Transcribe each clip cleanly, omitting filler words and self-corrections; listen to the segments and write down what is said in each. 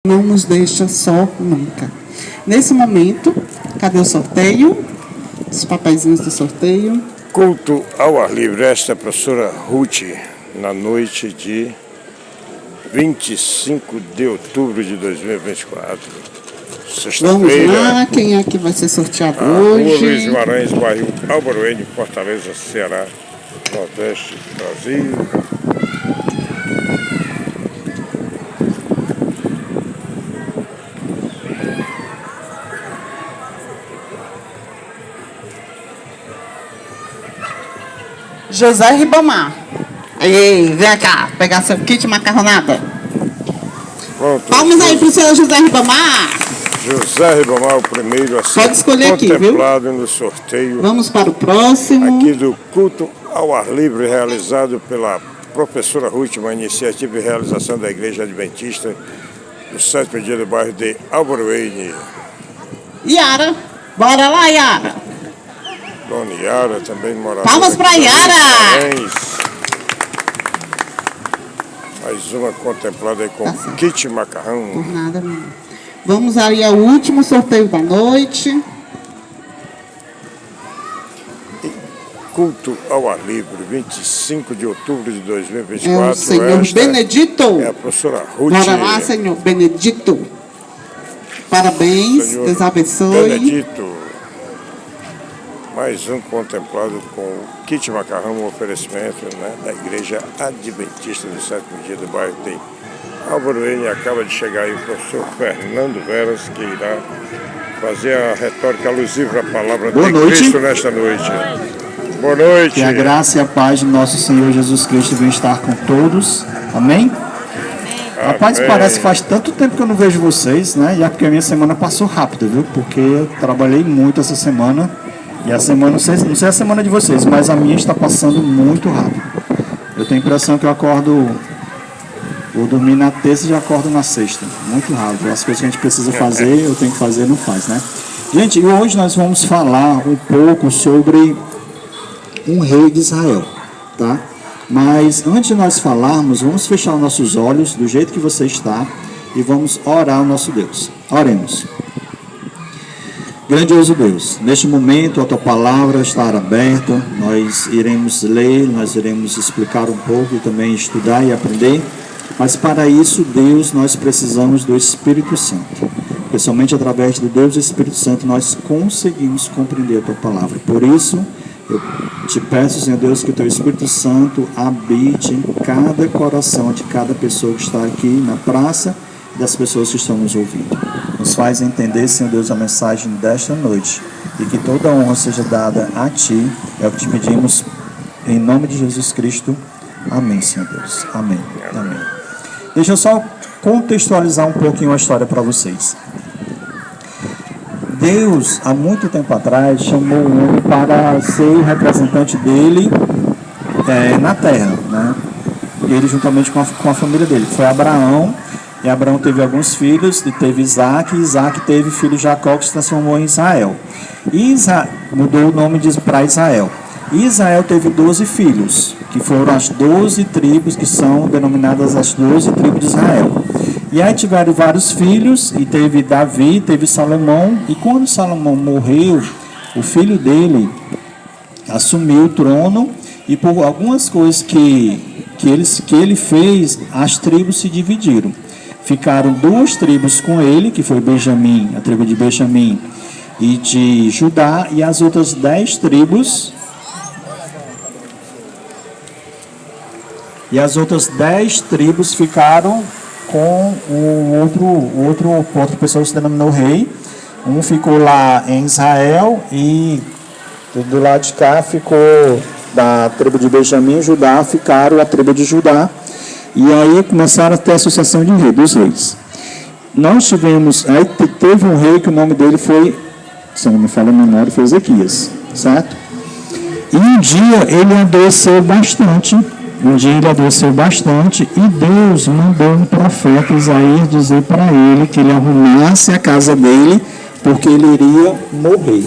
Não nos deixa só nunca. Nesse momento, cadê o sorteio? Os papeizinhos do sorteio. Culto ao ar livre. Esta é a professora Ruth, na noite de 25 de outubro de 2024. Vamos lá, quem é que vai ser sorteado hoje? Rua Luiz Guimarães, bairro Albaruene, Fortaleza, Ceará, Nordeste, Brasil. José Ribamar. Aí, vem cá, pegar seu kit macarronada. Pronto. Vamos aí pro senhor José Ribamar. José Ribamar, o primeiro a ser Pode escolher aqui, viu? contemplado no sorteio. Vamos para o próximo. Aqui do culto ao ar livre, realizado pela professora Ruth, uma iniciativa e realização da Igreja Adventista do 7º dia do bairro de Albaruene. Yara, bora lá, Yara. Dona Yara também morava. Palmas para Yara! Mais uma contemplada aí com kit macarrão. Por nada, não. Vamos aí ao último sorteio da noite. Culto ao ar livre, 25 de outubro de 2024. É o senhor Benedito. É a professora Ruth. Bora lá, senhor Benedito. Parabéns, Senhor Deus abençoe. Benedito. Mais um contemplado com o kit macarrão, um oferecimento, né, da Igreja Adventista do 7º dia do bairro de Albaruene. Acaba de chegar aí o professor Fernando Veras, que irá fazer a retórica alusiva à palavra de Cristo nesta noite. Boa noite. Que a graça e a paz de nosso Senhor Jesus Cristo venham estar com todos. Amém? Rapaz, parece que faz tanto tempo que eu não vejo vocês, né? E é porque a minha semana passou rápido, viu? Porque eu trabalhei muito essa semana. E a semana, não sei a semana de vocês, mas a minha está passando muito rápido. Eu tenho a impressão que eu acordo, vou dormir na terça e já acordo na sexta. Muito rápido. As coisas que a gente precisa fazer, eu tenho que fazer, não faz, né? Gente, e hoje nós vamos falar um pouco sobre um rei de Israel, tá? Mas antes de nós falarmos, vamos fechar os nossos olhos do jeito que você está e vamos orar ao nosso Deus. Oremos. Grandioso Deus, neste momento a Tua palavra está aberta, nós iremos ler, nós iremos explicar um pouco e também estudar e aprender, mas para isso, Deus, nós precisamos do Espírito Santo, porque somente através do Deus e do Espírito Santo nós conseguimos compreender a Tua palavra. Por isso, eu te peço, Senhor Deus, que o Teu Espírito Santo habite em cada coração de cada pessoa que está aqui na praça e das pessoas que estão nos ouvindo. Nos faz entender, Senhor Deus, a mensagem desta noite e que toda honra seja dada a Ti. É o que te pedimos em nome de Jesus Cristo. Amém, Senhor Deus. Amém. Amém. Deixa eu só contextualizar um pouquinho a história para vocês. Deus, há muito tempo atrás, chamou um homem para ser representante dele na terra, né? Ele juntamente com a família dele. Foi Abraão. E Abraão teve alguns filhos, e teve Isaac, e Isaac teve filho Jacó, que se transformou em Israel. E mudou o nome para Israel. E Israel teve 12 filhos, que foram as 12 tribos, que são denominadas as 12 tribos de Israel. E aí tiveram vários filhos, e teve Davi, teve Salomão, e quando Salomão morreu, o filho dele assumiu o trono, e por algumas coisas que ele fez, as tribos se dividiram. Ficaram 2 tribos com ele, que foi Benjamim, a tribo de Benjamim e de Judá, e as outras 10 tribos. E as outras 10 tribos ficaram com outra pessoa que se denominou rei. Um ficou lá em Israel e do lado de cá ficou da tribo de Benjamim e Judá, ficaram a tribo de Judá. E aí começaram a ter a associação de rei, dos reis. Nós tivemos, aí teve um rei que o nome dele foi, se não me falha a memória, foi Ezequias, certo? E um dia ele adoeceu bastante, e Deus mandou um profeta Isaías dizer para ele que ele arrumasse a casa dele, porque ele iria morrer.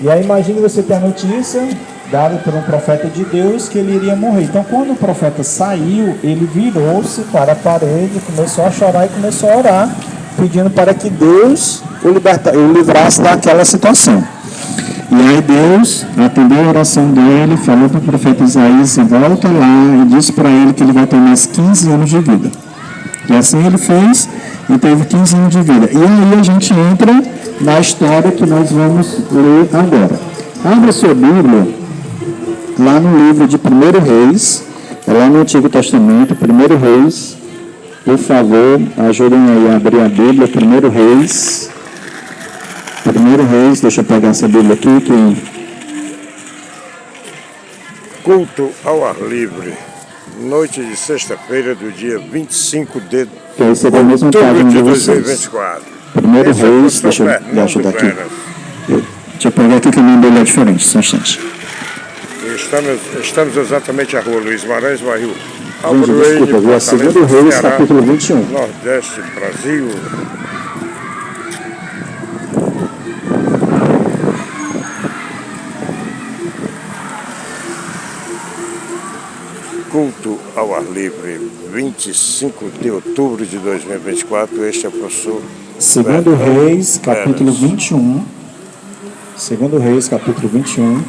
E aí imagine você ter a notícia dada por um profeta de Deus que ele iria morrer. Então, quando o profeta saiu, ele virou-se para a parede, começou a chorar e começou a orar, pedindo para que Deus o livrasse daquela situação. E aí Deus atendeu a oração dele, falou para o profeta Isaías, volta lá, e disse para ele que ele vai ter mais 15 anos de vida. E assim ele fez, e teve 15 anos de vida. E aí a gente entra na história que nós vamos ler agora. Abra sua Bíblia lá no livro de 1 Reis, lá no Antigo Testamento, 1 Reis. Por favor, ajudem aí a abrir a Bíblia, 1 Reis. 1 Reis, deixa eu pegar essa Bíblia aqui. Culto ao ar livre. Noite de sexta-feira do dia 25 de Esse é a mesma página de vocês. 2024. 1 Reis, deixa eu me ajudar aqui. Deixa eu pegar aqui que o nome dele é diferente, só um instante. Estamos exatamente à rua Luiz Maranhos, bairro Gente, Alvaruene, desculpa, viu? 2 Reis, Ceará, capítulo 21. Nordeste, Brasil. Culto ao ar livre, 25 de outubro de 2024. Este é o professor 2 Reis, capítulo 21. 2 Reis, capítulo 21.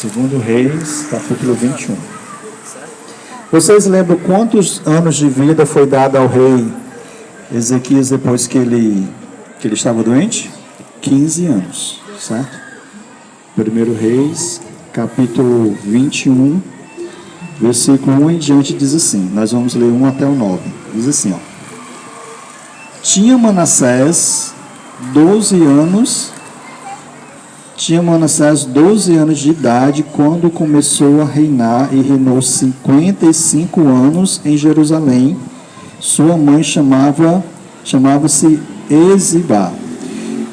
2 Reis, capítulo 21. Vocês lembram quantos anos de vida foi dado ao rei Ezequias depois que ele estava doente? 15 anos, certo? 1 Reis, capítulo 21, versículo 1 em diante diz assim, nós vamos ler 1 até o 9, diz assim, ó. Tinha Manassés 12 anos de idade quando começou a reinar e reinou 55 anos em Jerusalém. Sua mãe chamava-se Ezibá.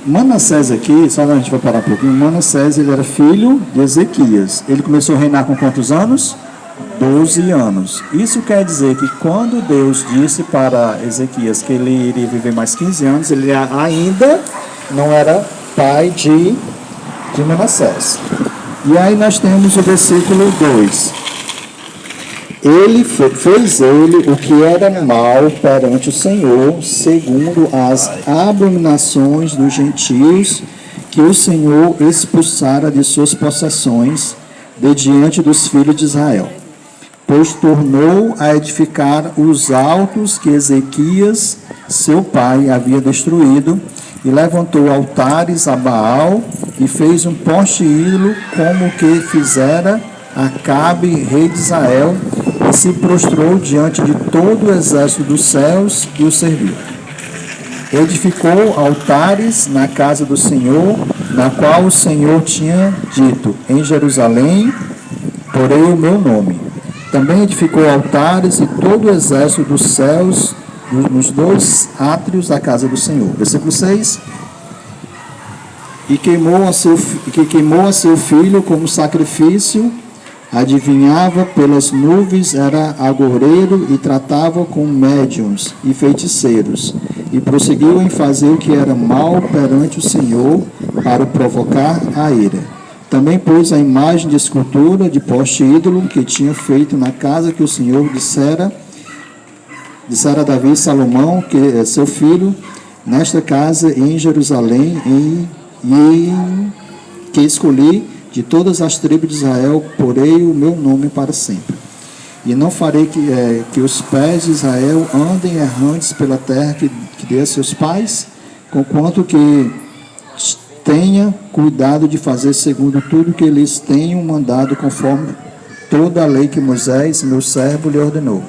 Manassés aqui, só a gente vai parar um pouquinho. Manassés, ele era filho de Ezequias. Ele começou a reinar com quantos anos? 12 anos. Isso quer dizer que quando Deus disse para Ezequias que ele iria viver mais 15 anos, ele ainda não era pai de Manassés. E aí nós temos o versículo 2. Fez ele o que era mal perante o Senhor, segundo as abominações dos gentios que o Senhor expulsara de suas possessões de diante dos filhos de Israel. Pois tornou a edificar os altos que Ezequias, seu pai, havia destruído, e levantou altares a Baal, e fez um poste ídolo, como o que fizera Acabe, rei de Israel, e se prostrou diante de todo o exército dos céus e o serviu. Edificou altares na casa do Senhor, na qual o Senhor tinha dito, em Jerusalém, porei o meu nome. Também edificou altares e todo o exército dos céus nos 2 átrios da casa do Senhor. Versículo 6. E queimou a seu filho como sacrifício, adivinhava pelas nuvens, era agoureiro e tratava com médiuns e feiticeiros, e prosseguiu em fazer o que era mal perante o Senhor, para o provocar a ira. Também pôs a imagem de escultura de poste ídolo que tinha feito na casa que o Senhor dissera a Davi e Salomão, que é seu filho, nesta casa em Jerusalém, que escolhi de todas as tribos de Israel, porei o meu nome para sempre. E não farei que os pés de Israel andem errantes pela terra que dei a seus pais, conquanto que tenha cuidado de fazer segundo tudo que eles tenham mandado, conforme toda a lei que Moisés, meu servo, lhe ordenou.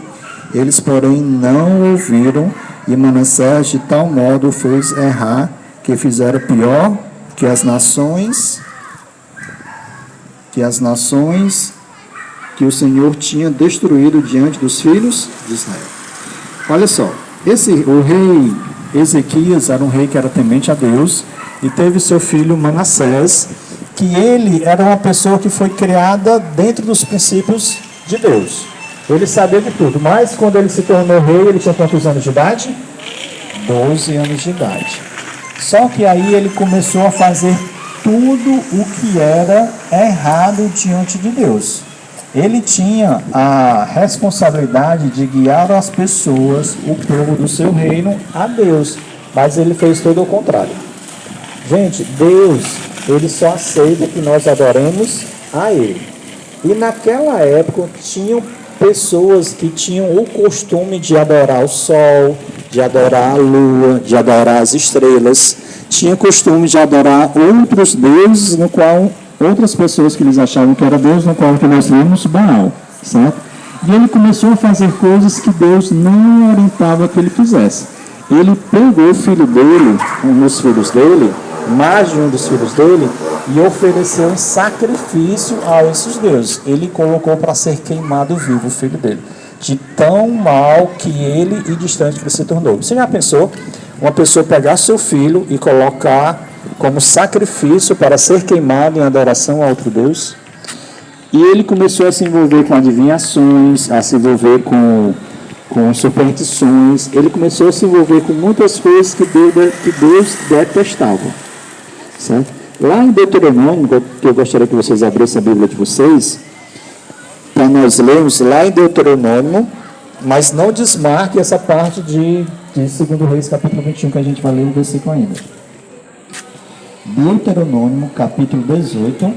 Eles, porém, não ouviram, e Manassés de tal modo o fez errar, que fizera pior que as nações que o Senhor tinha destruído diante dos filhos de Israel. Olha só, o rei Ezequias era um rei que era temente a Deus, e teve seu filho Manassés, que ele era uma pessoa que foi criada dentro dos princípios de Deus. Ele sabia de tudo, mas quando ele se tornou rei, ele tinha quantos anos de idade? 12 anos de idade. Só que aí ele começou a fazer tudo o que era errado diante de Deus. Ele tinha a responsabilidade de guiar as pessoas, o povo do seu reino, a Deus. Mas ele fez todo o contrário. Gente, Deus, ele só aceita que nós adoremos a Ele. E naquela época tinham pessoas que tinham o costume de adorar o sol, de adorar a lua, de adorar as estrelas. Tinha costume de adorar outros deuses, no qual outras pessoas que eles achavam que era Deus, no qual que nós lemos Baal, certo? E ele começou a fazer coisas que Deus não orientava que ele fizesse. Ele pegou o filho dele, um dos filhos dele, mais de um dos filhos dele, e ofereceu um sacrifício a esses deuses. Ele colocou para ser queimado vivo o filho dele, de tão mal que ele e distante que ele se tornou. Você já pensou? Uma pessoa pegar seu filho e colocar como sacrifício para ser queimado em adoração a outro Deus? E ele começou a se envolver com adivinhações, a se envolver com superstições. Ele começou a se envolver com muitas coisas que Deus detestava. Certo? Lá em Deuteronômio, que eu gostaria que vocês abrissem a Bíblia de vocês, para nós lermos lá em Deuteronômio, mas não desmarque essa parte de 2 Reis, capítulo 21, que a gente vai ler o versículo ainda. Deuteronômio, capítulo 18.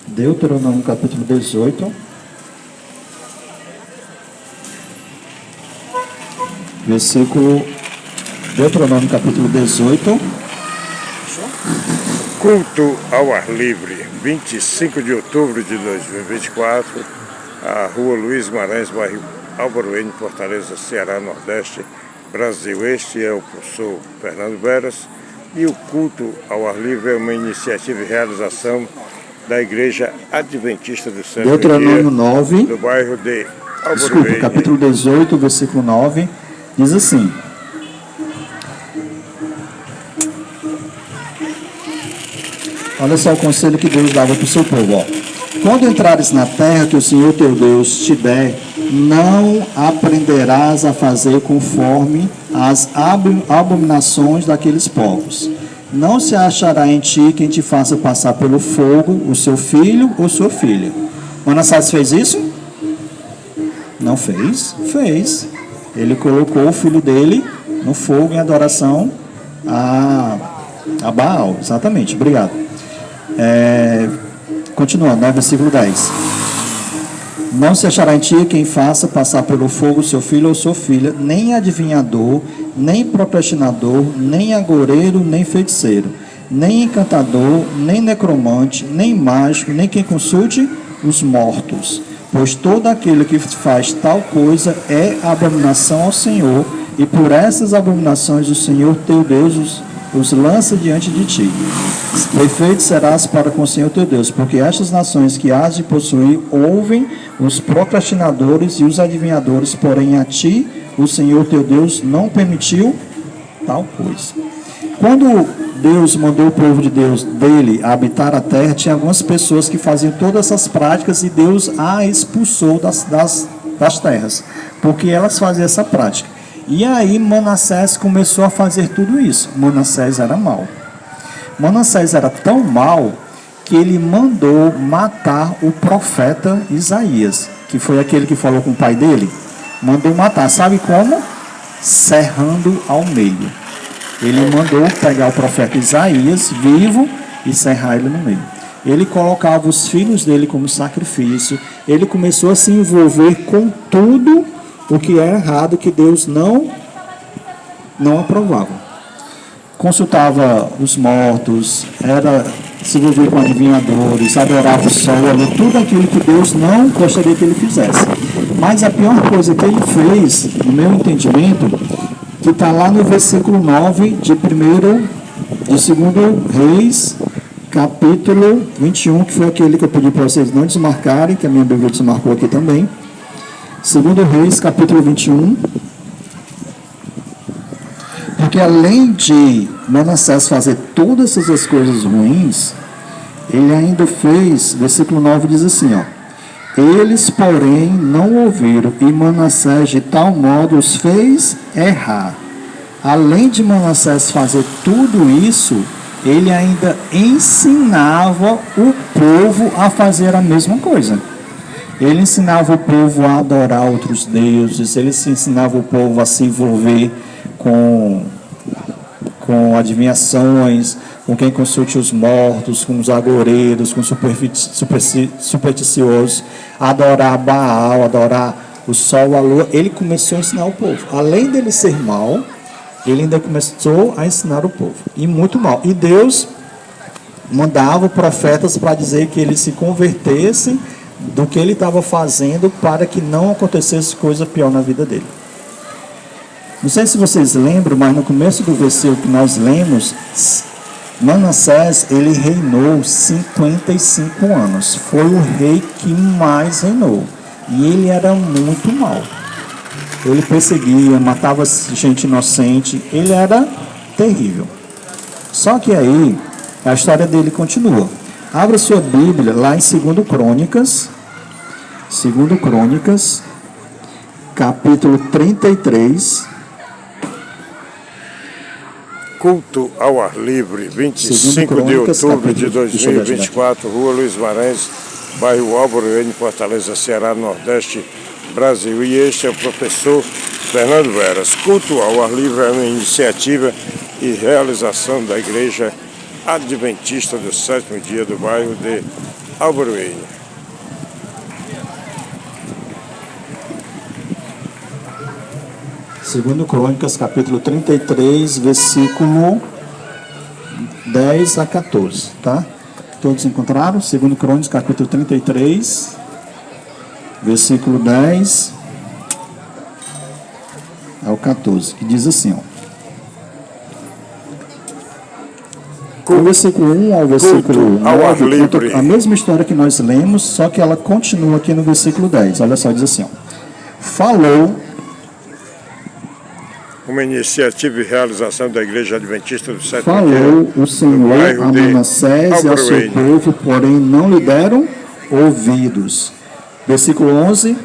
Deuteronômio, capítulo 18. Versículo. Deuteronômio, capítulo 18. Culto ao ar livre, 25 de outubro de 2024, a Rua Luiz Guimarães, bairro Álvaro N, Fortaleza, Ceará, Nordeste, Brasil. Este é o professor Fernando Veras, e o culto ao ar livre é uma iniciativa e realização da Igreja Adventista do Sétimo Deuteronômio Dia, 9, do bairro de Álvaro desculpa, N. capítulo 18, versículo 9, diz assim: olha só o conselho que Deus dava para o seu povo. Ó. Quando entrares na terra que o Senhor teu Deus te der, não aprenderás a fazer conforme as abominações daqueles povos. Não se achará em ti quem te faça passar pelo fogo o seu filho ou sua filha. Manassés fez isso? Não fez? Fez. Ele colocou o filho dele no fogo em adoração a Baal. Exatamente, obrigado. Continuando, né? Versículo 10. Não se achará em ti quem faça passar pelo fogo seu filho ou sua filha, nem adivinhador, nem procrastinador, nem agoureiro, nem feiticeiro, nem encantador, nem necromante, nem mágico, nem quem consulte os mortos. Pois todo aquele que faz tal coisa é abominação ao Senhor, e por essas abominações o Senhor teu Deus os lança diante de ti. Perfeito serás para com o Senhor teu Deus, porque estas nações que hás de possuir ouvem os procrastinadores e os adivinhadores, porém a ti o Senhor teu Deus não permitiu tal coisa. Quando Deus mandou o povo de Deus dele habitar a terra, tinha algumas pessoas que faziam todas essas práticas e Deus a expulsou das terras, porque elas faziam essa prática. E aí Manassés começou a fazer tudo isso. Manassés era mau. Manassés era tão mau que ele mandou matar o profeta Isaías, que foi aquele que falou com o pai dele. Mandou matar, sabe como? Serrando ao meio. Ele mandou pegar o profeta Isaías vivo e serrar ele no meio. Ele colocava os filhos dele como sacrifício. Ele começou a se envolver com tudo o que é errado, que Deus não aprovava. Consultava os mortos, se envolvia com adivinhadores, adorava o sol, tudo aquilo que Deus não gostaria que ele fizesse. Mas a pior coisa que ele fez, no meu entendimento, que está lá no versículo 9 de 2 Reis, capítulo 21, que foi aquele que eu pedi para vocês não desmarcarem, que a minha Bíblia desmarcou aqui também. 2 Reis, capítulo 21. Porque além de Manassés fazer todas essas coisas ruins, ele ainda fez, versículo 9 diz assim, ó: Eles, porém, não ouviram, e Manassés de tal modo os fez errar. Além de Manassés fazer tudo isso, ele ainda ensinava o povo a fazer a mesma coisa. Ele ensinava o povo a adorar outros deuses, ele ensinava o povo a se envolver com adivinhações, com quem consulte os mortos, com os agoureiros, com os supersticiosos, adorar Baal, adorar o sol, a lua. Ele começou a ensinar o povo. Além dele ser mau, ele ainda começou a ensinar o povo. E muito mal. E Deus mandava profetas para dizer que eles se convertessem do que ele estava fazendo para que não acontecesse coisa pior na vida dele. Não sei se vocês lembram, mas no começo do versículo que nós lemos, Manassés, ele reinou 55 anos. Foi o rei que mais reinou. E ele era muito mau. Ele perseguia, matava gente inocente. Ele era terrível. Só que aí, a história dele continua. Abra sua Bíblia lá em 2 Crônicas. 2 Crônicas, capítulo 33. Culto ao ar livre, 25 de outubro de 2024, Rua Luiz Maranhão, bairro Álvaro N, Fortaleza, Ceará, Nordeste, Brasil. E este é o professor Fernando Veras. Culto ao ar livre é uma iniciativa e realização da Igreja Adventista do Sétimo Dia do bairro de Álvaro N. Segundo Crônicas, capítulo 33, versículo 10 a 14, tá? Todos encontraram? Segundo Crônicas, capítulo 33, versículo 10 ao 14, que diz assim, ó. Do versículo 1 ao versículo 9, conta a mesma história que nós lemos, só que ela continua aqui no versículo 10. Olha só, diz assim, ó. Falou... Uma iniciativa e realização da Igreja Adventista do Sétimo Dia. Falou o Senhor a Manassés e ao seu povo, porém não lhe deram ouvidos. Versículo 11.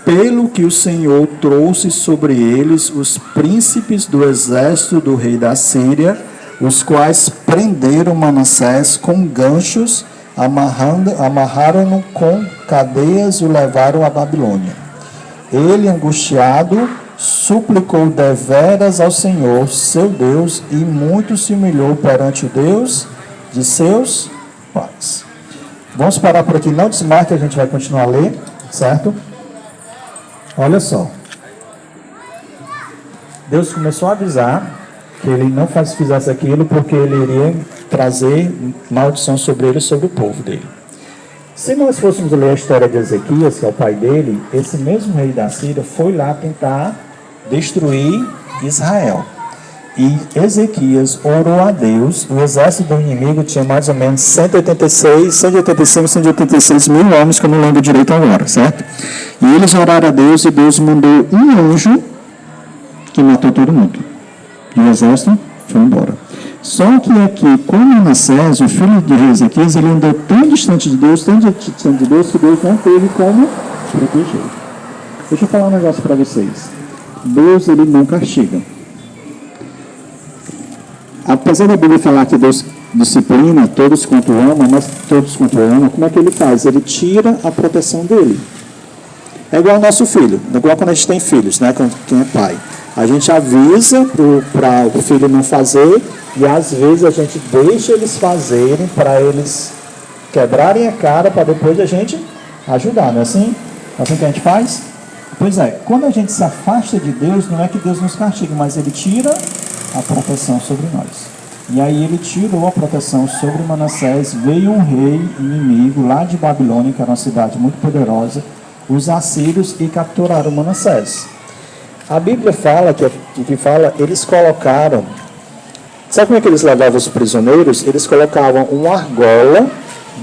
Pelo que o Senhor trouxe sobre eles os príncipes do exército do rei da Síria, os quais prenderam Manassés com ganchos, amarraram-no com cadeias e o levaram à Babilônia. Ele, angustiado, suplicou deveras ao Senhor, seu Deus, e muito se humilhou perante o Deus de seus pais. Vamos parar por aqui, não desmarque, a gente vai continuar a ler, certo? Olha só. Deus começou a avisar que ele não fizesse aquilo porque ele iria trazer maldição sobre ele e sobre o povo dele. Se nós fôssemos ler a história de Ezequias, que é o pai dele, esse mesmo rei da Síria foi lá tentar destruir Israel. E Ezequias orou a Deus. O exército do inimigo tinha mais ou menos 186 mil homens, que eu não lembro direito agora, certo? E eles oraram a Deus e Deus mandou um anjo que matou todo mundo. E o exército foi embora. Só que aqui, com Manassés, o filho de Ezequias, ele andou tão distante de Deus, que Deus não teve como proteger. Deixa eu falar um negócio para vocês. Deus, ele não castiga. Apesar da Bíblia falar que Deus disciplina todos quanto ama, mas todos quanto ama, como é que ele faz? Ele tira a proteção dele. É igual ao nosso filho, é igual quando a gente tem filhos, né? Quem é pai. A gente avisa para o filho não fazer e às vezes a gente deixa eles fazerem para eles quebrarem a cara para depois a gente ajudar, não é assim? É assim que a gente faz? Pois é, quando a gente se afasta de Deus, não é que Deus nos castiga, mas ele tira a proteção sobre nós. E aí ele tirou a proteção sobre Manassés, veio um rei inimigo lá de Babilônia, que era uma cidade muito poderosa, os assírios, e capturaram Manassés. A Bíblia fala, eles colocaram, sabe como é que eles levavam os prisioneiros? Eles colocavam uma argola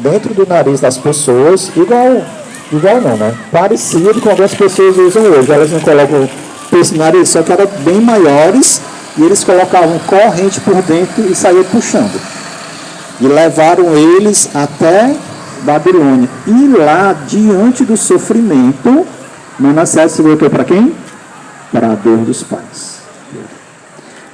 dentro do nariz das pessoas, igual não, né? Parecido com o que as pessoas usam hoje. Elas não colocam piercing no nariz, só que eram bem maiores, e eles colocavam corrente por dentro e saíam puxando. E levaram eles até Babilônia. E lá, diante do sofrimento, Manassés se voltou para quem? Para a dor dos pais.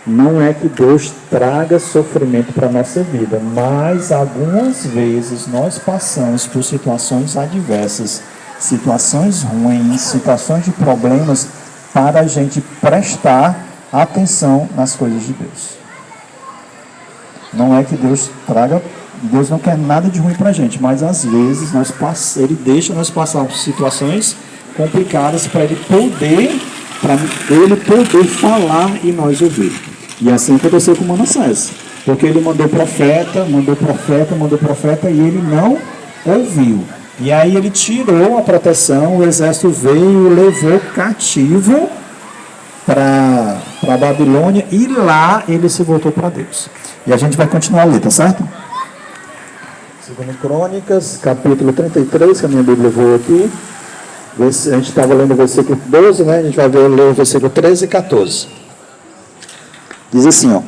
Não é que Deus traga sofrimento para a nossa vida, mas algumas vezes nós passamos por situações adversas, situações ruins, situações de problemas, para a gente prestar atenção nas coisas de Deus. Não é que Deus não quer nada de ruim para a gente, mas às vezes Ele deixa nós passar por situações complicadas para Ele poder falar e nós ouvir. E assim aconteceu com Manassés, porque ele mandou profeta, e ele não ouviu. E aí ele tirou a proteção, o exército veio e levou cativo para a Babilônia, e lá ele se voltou para Deus. E a gente vai continuar a ler, tá certo? Segundo Crônicas, capítulo 33, que a minha Bíblia voou aqui. A gente estava lendo o versículo 12, né? A gente vai ler o versículo 13 e 14. Diz assim, ó.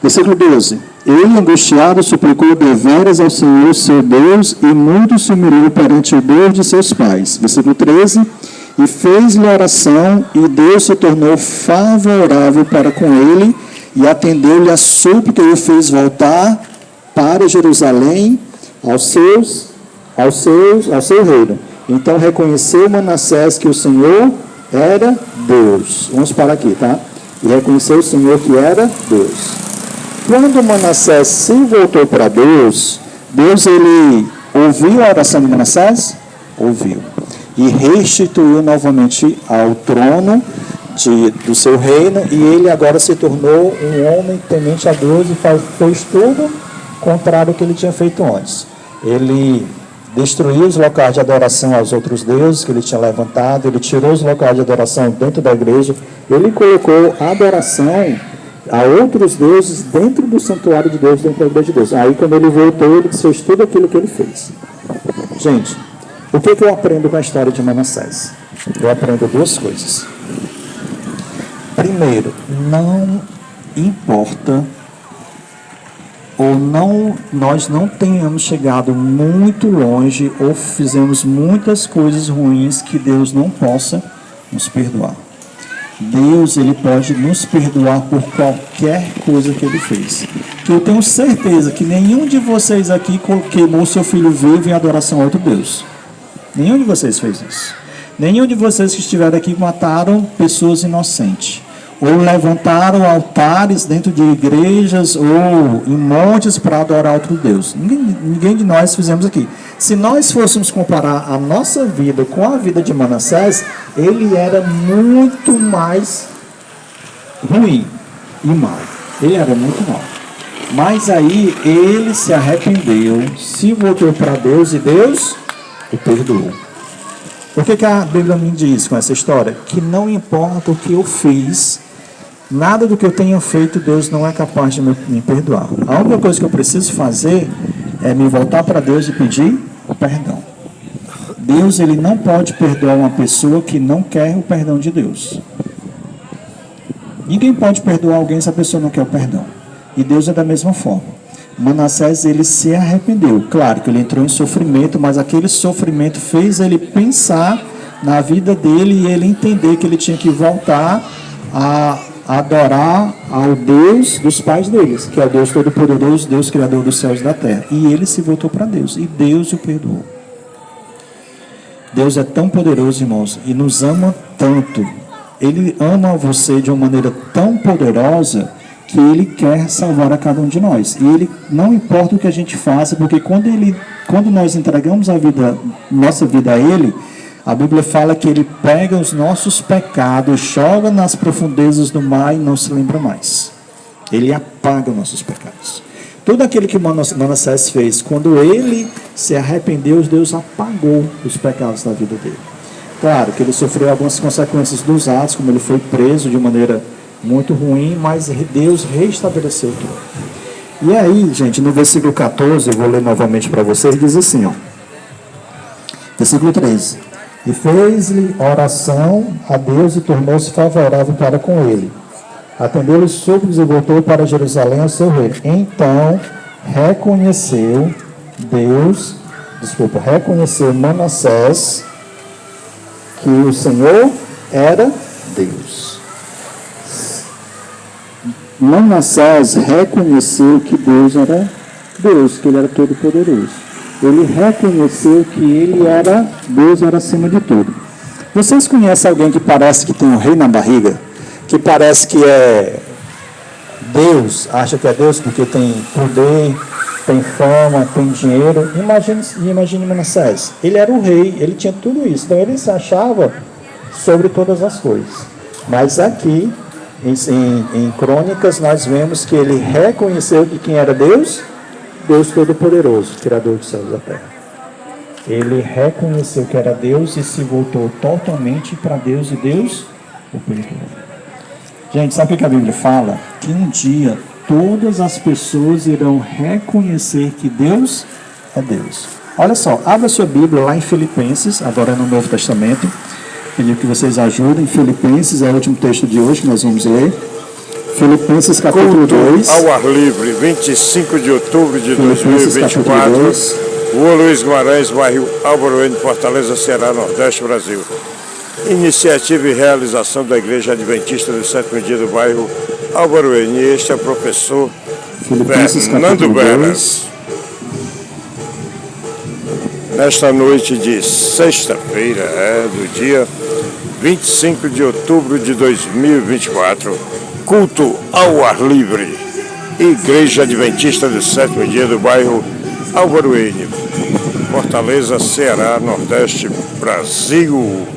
Versículo 12. Ele, angustiado, suplicou deveras ao Senhor, seu Deus, e muito se humilhou perante o Deus de seus pais. Versículo 13. E fez-lhe oração, e Deus se tornou favorável para com ele, e atendeu-lhe a súplica, e o fez voltar para Jerusalém, ao seu reino. Então reconheceu Manassés que o Senhor era Deus. Vamos parar aqui, tá? E reconheceu o Senhor que era Deus. Quando Manassés se voltou para Deus, ele ouviu a oração de Manassés? Ouviu. E restituiu novamente ao trono do seu reino, e ele agora se tornou um homem temente a Deus e fez tudo contrário ao que ele tinha feito antes. Ele destruiu os locais de adoração aos outros deuses que ele tinha levantado, ele tirou os locais de adoração dentro da igreja, ele colocou a adoração a outros deuses dentro do santuário de Deus, dentro da igreja de Deus. Aí quando ele voltou, ele fez tudo aquilo que ele fez. Gente, o que eu aprendo com a história de Manassés? Eu aprendo duas coisas. Primeiro, não importa nós não tenhamos chegado muito longe ou fizemos muitas coisas ruins que Deus não possa nos perdoar. Deus, ele pode nos perdoar por qualquer coisa que ele fez. Que eu tenho certeza que nenhum de vocês aqui queimou seu filho vivo em adoração a outro Deus. Nenhum de vocês fez isso. Nenhum de vocês que estiveram aqui mataram pessoas inocentes. Ou levantaram altares dentro de igrejas ou em montes para adorar outro Deus. Ninguém de nós fizemos aqui. Se nós fôssemos comparar a nossa vida com a vida de Manassés, ele era muito mais ruim e mau. Ele era muito mau. Mas aí ele se arrependeu, se voltou para Deus e Deus o perdoou. O que a Bíblia me diz com essa história? Que não importa o que eu fiz, nada do que eu tenha feito, Deus não é capaz de me perdoar. A única coisa que eu preciso fazer é me voltar para Deus e pedir perdão. Deus, ele não pode perdoar uma pessoa que não quer o perdão de Deus. Ninguém pode perdoar alguém se a pessoa não quer o perdão. E Deus é da mesma forma. Manassés, ele se arrependeu. Claro que ele entrou em sofrimento, mas aquele sofrimento fez ele pensar na vida dele e ele entender que ele tinha que voltar a adorar ao Deus dos pais deles, que é o Deus Todo-Poderoso, Deus Criador dos céus e da terra. E ele se voltou para Deus, e Deus o perdoou. Deus é tão poderoso, irmãos, e nos ama tanto. Ele ama você de uma maneira tão poderosa que ele quer salvar a cada um de nós. E ele não importa o que a gente faça, porque quando nós entregamos nossa vida a ele, a Bíblia fala que ele pega os nossos pecados, joga nas profundezas do mar e não se lembra mais. Ele apaga os nossos pecados. Tudo aquilo que Manassés fez, quando ele se arrependeu, Deus apagou os pecados da vida dele. Claro que ele sofreu algumas consequências dos atos, como ele foi preso de maneira muito ruim, mas Deus restabeleceu tudo. E aí, gente, no versículo 14, eu vou ler novamente para vocês, diz assim, ó. Versículo 13. E fez-lhe oração a Deus e tornou-se favorável para com ele. Atendeu-lhe súplicas e voltou para Jerusalém ao seu reino. Então reconheceu Deus reconheceu Manassés que o Senhor era Deus. Manassés reconheceu que Deus era Deus, que ele era todo-poderoso. Ele reconheceu que ele era Deus, era acima de tudo. Vocês conhecem alguém que parece que tem um rei na barriga? Que parece que é Deus, acha que é Deus porque tem poder, tem fama, tem dinheiro. Imagine Manassés. Ele era o rei, ele tinha tudo isso. Então ele se achava sobre todas as coisas. Mas aqui, em Crônicas, nós vemos que ele reconheceu que quem era Deus? Deus Todo-Poderoso, Criador dos céus e da terra. Ele reconheceu que era Deus e se voltou totalmente para Deus e Deus o perdoou. Gente, sabe o que a Bíblia fala? Que um dia todas as pessoas irão reconhecer que Deus é Deus. Olha só, abra sua Bíblia lá em Filipenses, agora no Novo Testamento. Pedir que vocês ajudem. Filipenses é o último texto de hoje que nós vamos ler. Filipenses capítulo 2. Ao ar livre, 25 de outubro de 2024. Rua Luiz Guimarães, bairro Álvaro N, Fortaleza, Ceará, Nordeste, Brasil. Iniciativa e realização da Igreja Adventista do Sétimo Dia do bairro Álvaro N. Este é o professor Fernando Veras. Nesta noite de sexta-feira, do dia 25 de outubro de 2024, culto ao ar livre, Igreja Adventista do Sétimo Dia do bairro Álvaro N, Fortaleza, Ceará, Nordeste, Brasil.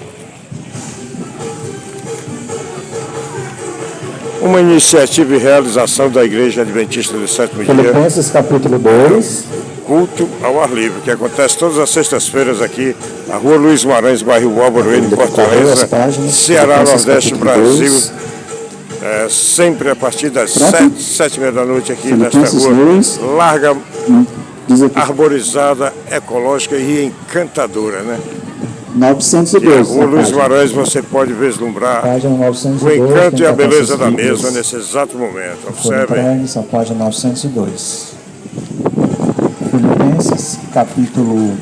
Uma iniciativa e realização da Igreja Adventista do Sétimo Dia. Filipenses capítulo 2. Culto ao ar livre, que acontece todas as sextas-feiras aqui, na Rua Luiz Guimarães, bairro Álvaro N, Fortaleza, Ceará, Nordeste, Brasil. Sempre a partir das 7h30 da noite aqui nesta rua, larga, arborizada, ecológica e encantadora, né? 902. Rua Luiz Guimarães, você pode vislumbrar o encanto e a beleza da mesma nesse exato momento. Observe. Essa página 902. Filipenses, capítulo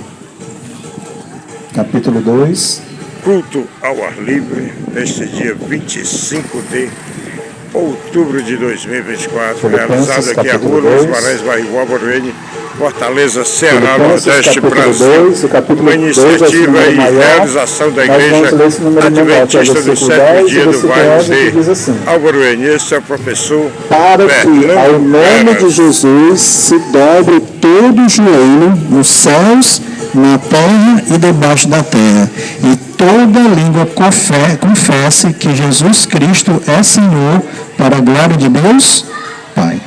2. Culto ao ar livre, neste dia 25 de outubro de 2024, realizado aqui a Rua Luiz Guimarães, bairro Álvaro N, Fortaleza, Ceará, Nordeste, Brasil. Uma iniciativa e realização da Igreja Adventista do Sétimo Dia do bairro de Álvaro N. Este é o professor para que ao nome de Jesus se dobre todo o joelho nos céus, na terra e debaixo da terra, e toda língua confesse que Jesus Cristo é Senhor, para a glória de Deus Pai.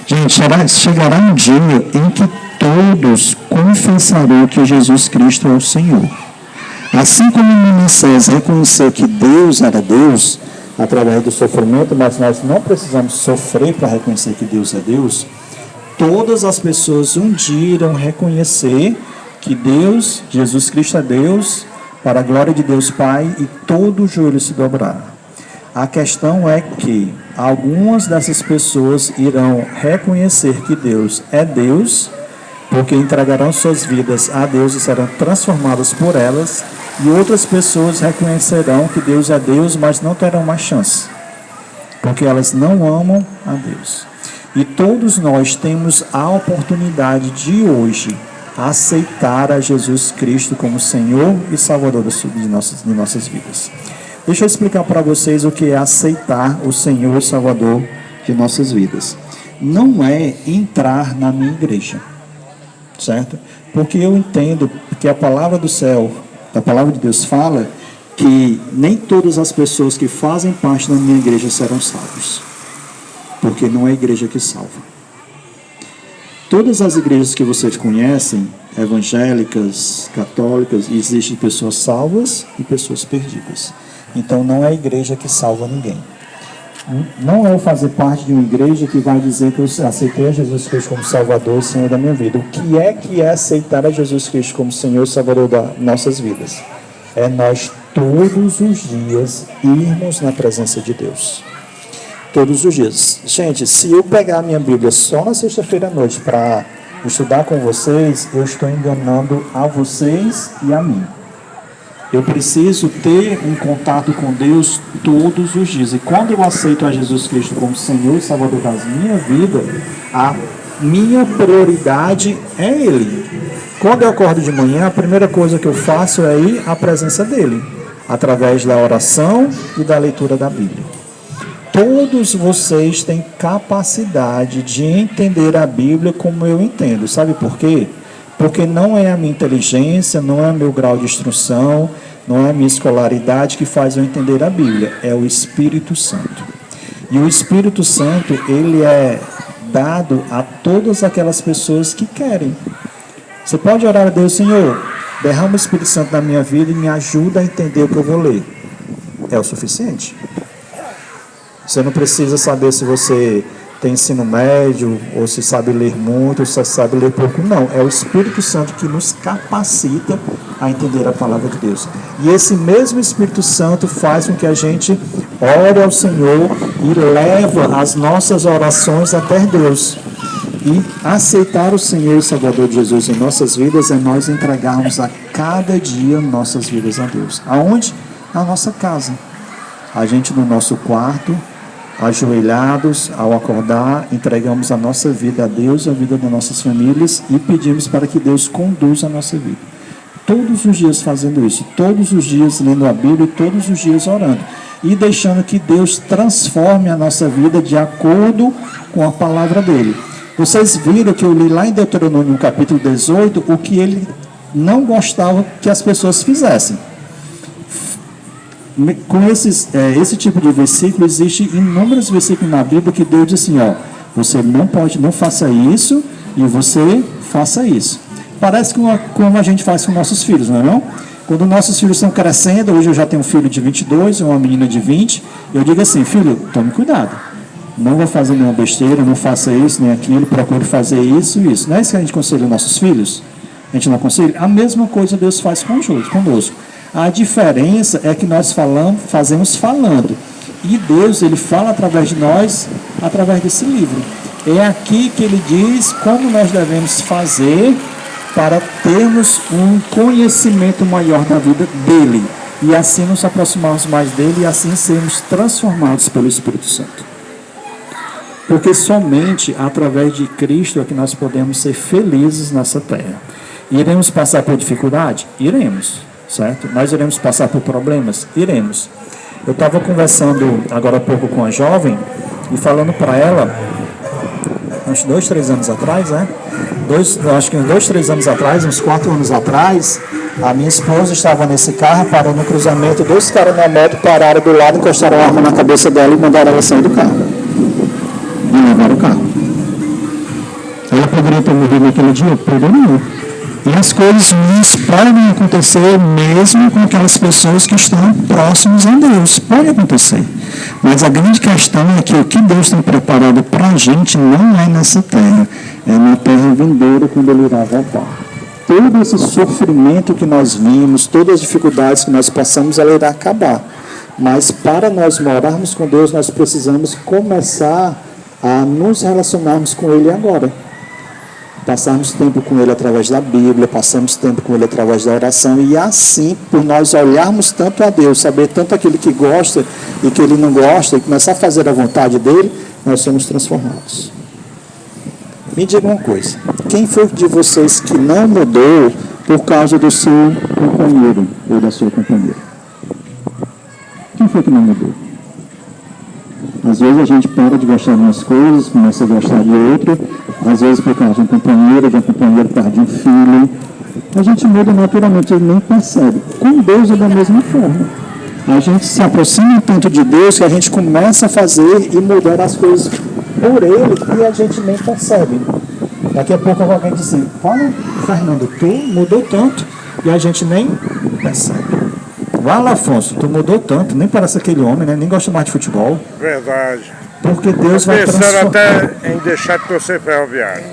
Gente, chegará um dia em que todos confessarão que Jesus Cristo é o Senhor. Assim como Manassés reconheceu que Deus era Deus, através do sofrimento, mas nós não precisamos sofrer para reconhecer que Deus é Deus, todas as pessoas um dia irão reconhecer que Deus, Jesus Cristo é Deus, para a glória de Deus Pai, e todo o joelho se dobrará. A questão é que algumas dessas pessoas irão reconhecer que Deus é Deus, porque entregarão suas vidas a Deus e serão transformadas por elas, e outras pessoas reconhecerão que Deus é Deus, mas não terão mais chance, porque elas não amam a Deus. E todos nós temos a oportunidade de hoje aceitar a Jesus Cristo como Senhor e Salvador de nossas vidas. Deixa eu explicar para vocês o que é aceitar o Senhor e Salvador de nossas vidas. Não é entrar na minha igreja, certo? Porque eu entendo que a palavra do céu, a palavra de Deus fala que nem todas as pessoas que fazem parte da minha igreja serão salvos, porque não é a igreja que salva. Todas as igrejas que vocês conhecem, evangélicas, católicas, existem pessoas salvas e pessoas perdidas. Então não é a igreja que salva ninguém. Não é eu fazer parte de uma igreja que vai dizer que eu aceitei a Jesus Cristo como Salvador e Senhor da minha vida. O que é aceitar a Jesus Cristo como Senhor e Salvador das nossas vidas? É nós todos os dias irmos na presença de Deus. Todos os dias. Gente, se eu pegar a minha Bíblia só na sexta-feira à noite para estudar com vocês, eu estou enganando a vocês e a mim. Eu preciso ter um contato com Deus todos os dias. E quando eu aceito a Jesus Cristo como Senhor e Salvador da minha vida, a minha prioridade é Ele. Quando eu acordo de manhã, a primeira coisa que eu faço é ir à presença dEle, através da oração e da leitura da Bíblia. Todos vocês têm capacidade de entender a Bíblia como eu entendo. Sabe por quê? Porque não é a minha inteligência, não é o meu grau de instrução, não é a minha escolaridade que faz eu entender a Bíblia, é o Espírito Santo. E o Espírito Santo, ele é dado a todas aquelas pessoas que querem. Você pode orar a Deus: Senhor, derrama o Espírito Santo na minha vida e me ajuda a entender o que eu vou ler. É o suficiente. Você não precisa saber se você tem ensino médio, ou se sabe ler muito, ou se sabe ler pouco. Não, é o Espírito Santo que nos capacita a entender a palavra de Deus. E esse mesmo Espírito Santo faz com que a gente ore ao Senhor e leva as nossas orações até Deus. E aceitar o Senhor e Salvador Jesus em nossas vidas é nós entregarmos a cada dia nossas vidas a Deus. Aonde? Na nossa casa. A gente no nosso quarto, ajoelhados, ao acordar, entregamos a nossa vida a Deus, a vida das nossas famílias e pedimos para que Deus conduza a nossa vida. Todos os dias fazendo isso, todos os dias lendo a Bíblia e todos os dias orando. E deixando que Deus transforme a nossa vida de acordo com a palavra dEle. Vocês viram que eu li lá em Deuteronômio, capítulo 18, o que ele não gostava que as pessoas fizessem. Com esse tipo de versículo, existe inúmeros versículos na Bíblia que Deus diz assim, ó, você não faça isso e você faça isso. Parece que como a gente faz com nossos filhos, não é não? Quando nossos filhos estão crescendo, hoje eu já tenho um filho de 22 e uma menina de 20, eu digo assim, filho, tome cuidado, não vou fazer nenhuma besteira, não faça isso, nem aquilo, procure fazer isso e isso. Não é isso que a gente aconselha nossos filhos? A gente não aconselha? A mesma coisa Deus faz conosco. A diferença é que nós fazemos falando. E Deus, Ele fala através de nós, através desse livro. É aqui que Ele diz como nós devemos fazer para termos um conhecimento maior da vida dEle. E assim nos aproximarmos mais dEle e assim sermos transformados pelo Espírito Santo. Porque somente através de Cristo é que nós podemos ser felizes nessa terra. Iremos passar por dificuldade? Iremos. Certo? Nós iremos passar por problemas? Iremos. Eu estava conversando agora há pouco com a jovem e falando para ela, uns 2, 3 anos atrás, né? Acho que uns 2, 3 anos atrás, uns 4 anos atrás, a minha esposa estava nesse carro, parou no cruzamento, 2 caras na moto pararam do lado, encostaram a arma na cabeça dela e mandaram ela sair do carro. E levaram o carro. Ela poderia ter morrido naquele dia? Poderia não. E as coisas ruins podem acontecer mesmo com aquelas pessoas que estão próximas a Deus. Pode acontecer. Mas a grande questão é que o que Deus tem preparado para a gente não é nessa terra. É na terra vindoura quando Ele irá voltar. Todo esse sofrimento que nós vimos, todas as dificuldades que nós passamos, ela irá acabar. Mas para nós morarmos com Deus, nós precisamos começar a nos relacionarmos com Ele agora. Passarmos tempo com Ele através da Bíblia, passamos tempo com Ele através da oração, e assim, por nós olharmos tanto a Deus, saber tanto aquele que gosta e que Ele não gosta, e começar a fazer a vontade dEle, nós somos transformados. Me diga uma coisa, quem foi de vocês que não mudou por causa do seu companheiro ou da sua companheira? Quem foi que não mudou? Às vezes a gente para de gostar de umas coisas, começa a gostar de outra, às vezes por causa de um companheiro por causa de um filho. A gente muda naturalmente, ele nem percebe. Com Deus é da mesma forma. A gente se aproxima tanto de Deus que a gente começa a fazer e mudar as coisas por Ele e a gente nem percebe. Daqui a pouco alguém diz assim, olha, Fernando, tu mudou tanto e a gente nem percebe. Vai lá, Afonso, tu mudou tanto, nem parece aquele homem, né? Nem gosta mais de futebol. Verdade. Porque Deus vai transformar. Pensaram até em deixar de torcer ferroviário.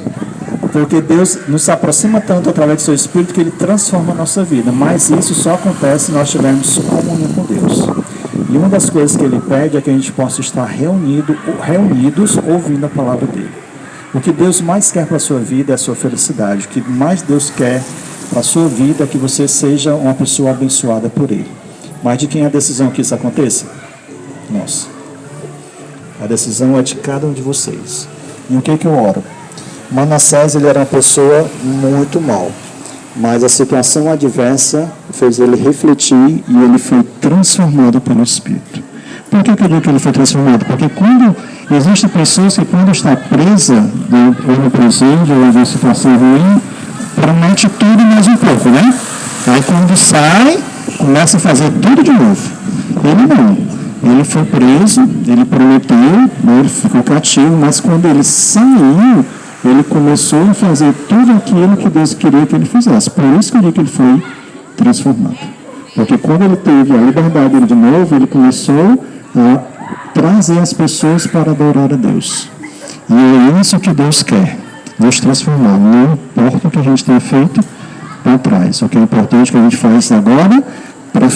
Porque Deus nos aproxima tanto através do seu Espírito que Ele transforma a nossa vida. Mas isso só acontece se nós tivermos comunhão com Deus. E uma das coisas que Ele pede é que a gente possa estar reunidos ouvindo a palavra dEle. O que Deus mais quer para a sua vida é a sua felicidade. O que mais Deus quer para a sua vida é que você seja uma pessoa abençoada por Ele. Mas de quem é a decisão que isso aconteça? Nossa. A decisão é de cada um de vocês. E o que eu oro? Manassés, ele era uma pessoa muito mal, mas a situação adversa fez ele refletir e ele foi transformado pelo Espírito. Por que eu digo que ele foi transformado? Porque quando existem pessoas que quando está presa no presídio ou em situação ruim, promete tudo e mais um pouco, né? Aí quando sai, começa a fazer tudo de novo. Ele não. Ele foi preso, ele prometeu, ele ficou cativo, mas quando ele saiu, ele começou a fazer tudo aquilo que Deus queria que ele fizesse. Por isso que eu digo que ele foi transformado. Porque quando ele teve a liberdade dele de novo, ele começou a trazer as pessoas para adorar a Deus. E é isso que Deus quer, nos transformar. Não importa o que a gente tenha feito para trás. O que é importante que a gente faz agora, para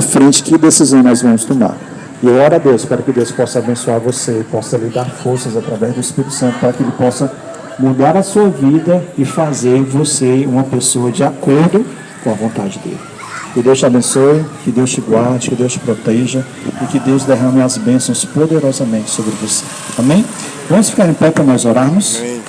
frente, que decisão nós vamos tomar. E eu oro a Deus para que Deus possa abençoar você, possa lhe dar forças através do Espírito Santo, para que Ele possa mudar a sua vida e fazer você uma pessoa de acordo com a vontade dEle. Que Deus te abençoe, que Deus te guarde, que Deus te proteja e que Deus derrame as bênçãos poderosamente sobre você. Amém? Vamos ficar em pé para nós orarmos. Amém.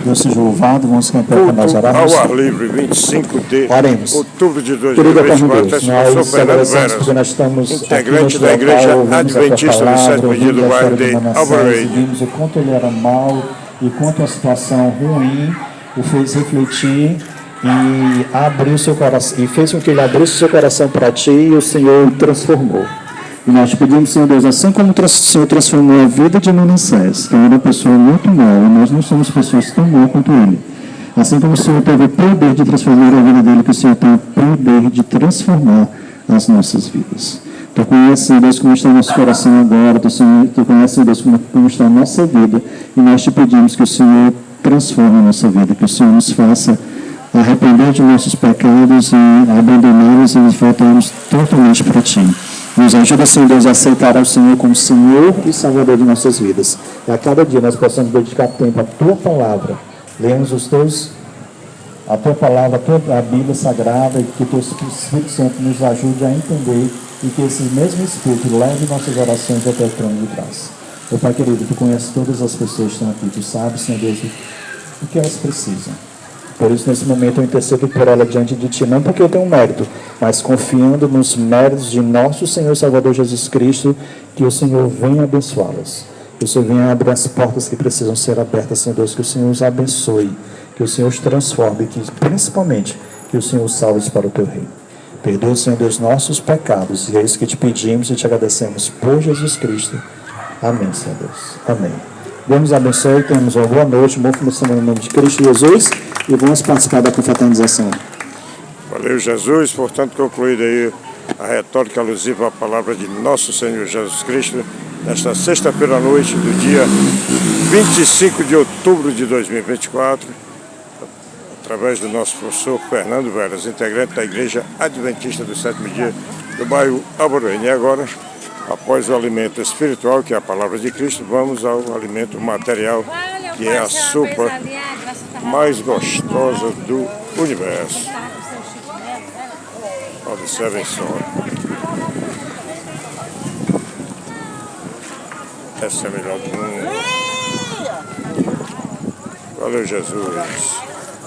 Deus seja louvado, vamos ficar em pé para nós orarmos. Ao ar livre, 25 de Oremos. outubro de Querida 2024, Deus, pastor nós Fernando agradecemos porque Veras, nós estamos integrante aqui da neste Igreja local, ouvimos a tua Adventista do palavra, Sétimo Dia do ouvimos a bairro história de Manassés, Alvorada. vimos o quanto ele era mau e quanto a situação ruim o fez refletir e abriu seu coração, e fez com que ele abrisse seu coração para ti e o Senhor o transformou. E nós te pedimos, Senhor Deus, assim como o Senhor transformou a vida de Manassés, que era uma pessoa muito mal, e nós não somos pessoas tão mal quanto ele. Assim como o Senhor teve o poder de transformar a vida dele, que o Senhor tem o poder de transformar as nossas vidas. Tu conheces, Deus, como está o nosso coração agora, tu conheces, Deus, como está a nossa vida, e nós te pedimos que o Senhor transforme a nossa vida, que o Senhor nos faça arrepender de nossos pecados e abandoná-los e nos voltarmos totalmente para Ti. Nos ajuda, Senhor Deus, a aceitar ao Senhor como Senhor e Salvador de nossas vidas. E a cada dia nós possamos dedicar tempo à Tua Palavra. Lemos a Tua Palavra, a Bíblia Sagrada, e que o Teu Espírito Santo nos ajude a entender e que esse mesmo Espírito leve nossas orações até o trono de graça. Meu Pai querido, Tu conheces todas as pessoas que estão aqui. Tu sabes, Senhor Deus, o que elas precisam. Por isso, nesse momento, eu intercedo por ela diante de Ti, não porque eu tenho mérito, mas confiando nos méritos de nosso Senhor Salvador Jesus Cristo, que o Senhor venha abençoá-las. Que o Senhor venha abrir as portas que precisam ser abertas, Senhor Deus, que o Senhor os abençoe, que o Senhor os transforme, que principalmente que o Senhor os salve para o Teu reino. Perdoa, Senhor Deus, nossos pecados, e é isso que te pedimos e te agradecemos por Jesus Cristo. Amém, Senhor Deus. Amém. Deus nos abençoe, tenhamos uma boa noite, um bom fim de semana em nome de Cristo Jesus, e vamos participar da confraternização. Valeu, Jesus. Portanto, concluída aí a retórica alusiva à palavra de nosso Senhor Jesus Cristo, nesta sexta-feira à noite do dia 25 de outubro de 2024, através do nosso professor Fernando Veras, integrante da Igreja Adventista do Sétimo Dia do bairro Alvorada. E agora, após o alimento espiritual, que é a palavra de Cristo, vamos ao alimento material, que é a sopa mais gostosa do universo. Observem só. Essa é a melhor do mundo. Valeu, Jesus.